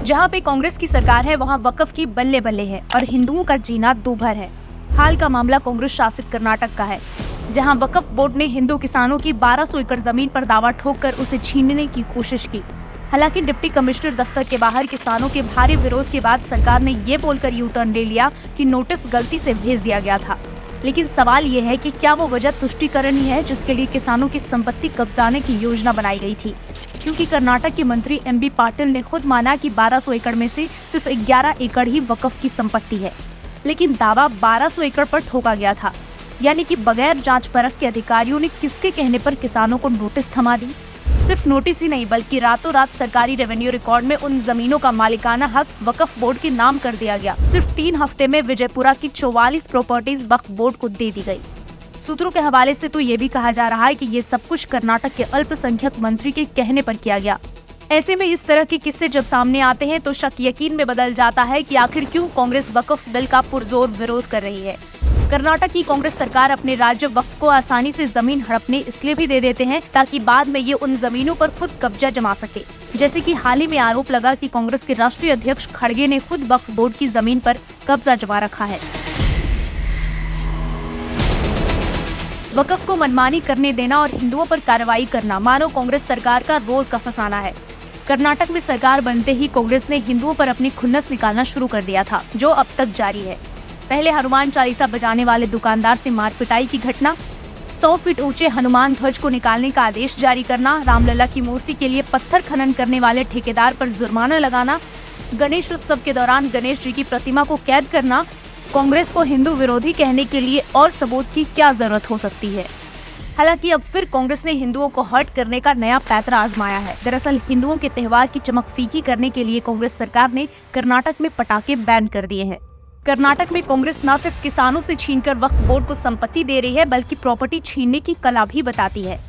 जहां पे कांग्रेस की सरकार है वहां वक्फ की बल्ले बल्ले है और हिंदुओं का जीना दूभर है। हाल का मामला कांग्रेस शासित कर्नाटक का है, जहां वक्फ बोर्ड ने हिंदू किसानों की 1200 एकड़ जमीन पर दावा ठोककर उसे छीनने की कोशिश की। हालांकि डिप्टी कमिश्नर दफ्तर के बाहर किसानों के भारी विरोध के बाद सरकार ने ये बोलकर यू टर्न ले लिया कि नोटिस गलती से भेज दिया गया था। लेकिन सवाल ये है कि क्या वो वजह तुष्टिकरण ही है जिसके लिए किसानों की संपत्ति कब्जाने की योजना बनाई गई थी? क्योंकि कर्नाटक के मंत्री एमबी पाटिल ने खुद माना कि 1200 एकड़ में से सिर्फ 11 एकड़ ही वक्फ की संपत्ति है, लेकिन दावा 1200 एकड़ पर ठोका गया था। यानी कि बगैर जांच परख के अधिकारियों ने किसके कहने पर किसानों को नोटिस थमा दी? सिर्फ नोटिस ही नहीं बल्कि रातों रात सरकारी रेवेन्यू रिकॉर्ड में उन जमीनों का मालिकाना हक वक्फ बोर्ड के नाम कर दिया गया। सिर्फ 3 हफ्ते में विजयपुरा की 44 प्रॉपर्टीज वक्फ बोर्ड को दे दी गई। सूत्रों के हवाले से तो ये भी कहा जा रहा है कि ये सब कुछ कर्नाटक के अल्पसंख्यक मंत्री के कहने पर किया गया। ऐसे में इस तरह के किस्से जब सामने आते हैं तो शक यकीन में बदल जाता है कि आखिर क्यों कांग्रेस वक्फ बिल का पुरजोर विरोध कर रही है। कर्नाटक की कांग्रेस सरकार अपने राज्य वक्फ को आसानी से जमीन हड़पने इसलिए भी दे देते हैं ताकि बाद में ये उन जमीनों पर खुद कब्जा जमा सके। जैसे कि हाल ही में आरोप लगा कि कांग्रेस के राष्ट्रीय अध्यक्ष खड़गे ने खुद वक्फ बोर्ड की जमीन पर कब्जा जमा रखा है। वक्फ को मनमानी करने देना और हिंदुओं पर कार्रवाई करना मानो कांग्रेस सरकार का रोज का फसाना है। कर्नाटक में सरकार बनते ही कांग्रेस ने हिंदुओं पर अपनी खुन्नस निकालना शुरू कर दिया था, जो अब तक जारी है। पहले हनुमान चालीसा बजाने वाले दुकानदार से मार पिटाई की घटना, 100 फीट ऊंचे हनुमान ध्वज को निकालने का आदेश जारी करना, रामलला की मूर्ति के लिए पत्थर खनन करने वाले ठेकेदार पर जुर्माना लगाना, गणेश उत्सव के दौरान गणेश जी की प्रतिमा को कैद करना। कांग्रेस को हिंदू विरोधी कहने के लिए और सबूत की क्या जरूरत हो सकती है? हालांकि अब फिर कांग्रेस ने हिंदुओं को हर्ट करने का नया पैंतरा आजमाया है। दरअसल हिंदुओं के त्योहार की चमक फीकी करने के लिए कांग्रेस सरकार ने कर्नाटक में पटाखे बैन कर दिए हैं। कर्नाटक में कांग्रेस न सिर्फ किसानों से छीनकर वक्फ बोर्ड को संपत्ति दे रही है बल्कि प्रॉपर्टी छीनने की कला भी बताती है।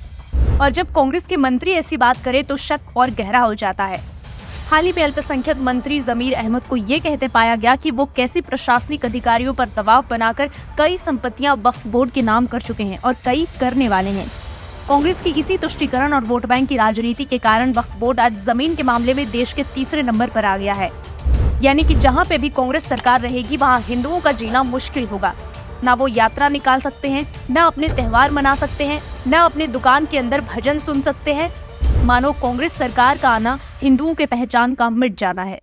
और जब कांग्रेस के मंत्री ऐसी बात करे तो शक और गहरा हो जाता है। हाल ही में अल्पसंख्यक मंत्री जमीर अहमद को ये कहते पाया गया कि वो कैसे प्रशासनिक अधिकारियों पर दबाव बनाकर कई संपत्तियां वक्फ बोर्ड के नाम कर चुके हैं और कई करने वाले हैं। कांग्रेस की इसी तुष्टीकरण और वोट बैंक की राजनीति के कारण वक्फ बोर्ड आज जमीन के मामले में देश के तीसरे नंबर पर आ गया है। यानी कि जहां पे भी कांग्रेस सरकार रहेगी वहां हिंदुओं का जीना मुश्किल होगा। ना वो यात्रा निकाल सकते हैं, ना अपने त्योहार मना सकते हैं, ना अपने दुकान के अंदर भजन सुन सकते हैं। मानो कांग्रेस सरकार का आना हिंदुओं के पहचान का मिट जाना है।